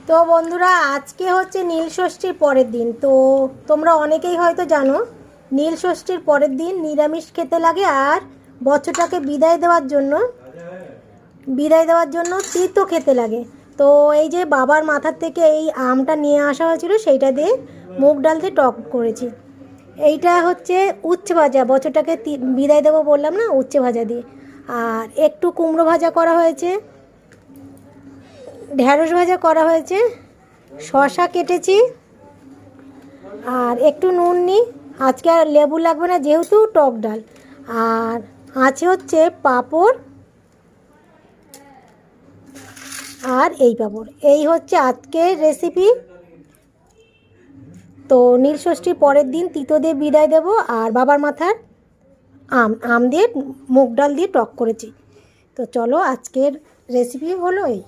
তো বন্ধুরা, আজকে হচ্ছে নীল ষষ্ঠীর পরের দিন। তো তোমরা অনেকেই হয়তো জানো, নীল ষষ্ঠীর পরের দিন নিরামিষ খেতে লাগে। আর বছরটাকে বিদায় দেওয়ার জন্য তিতো খেতে লাগে। তো এই যে বাবার মাথার থেকে এই আমটা নিয়ে আসা হয়েছিল, সেইটা দিয়ে মুগ ডাল দিয়ে টক করেছি। এইটা হচ্ছে উচ্ছে ভাজা, বছরটাকে বিদায় দেবো বললাম না, উচ্ছে ভাজা দিয়ে। আর একটু কুমড়ো ভাজা করা হয়েছে, ঢ্যাঁড়স ভাজা করা হয়েছে, শশা কেটেছি, আর একটু নুন নিই। আজকে আর লেবু লাগবে না যেহেতু টক ডাল। আর আছে হচ্ছে পাঁপড়, আর এই পাঁপড়। এই হচ্ছে আজকের রেসিপি। তো নীল ষষ্ঠীর পরের দিন তিতো দিয়ে বিদায় দেবো। আর বাবার মাথার আম দিয়ে মুগ ডাল দিয়ে টক করেছি। তো চলো, আজকের রেসিপি হলো এই।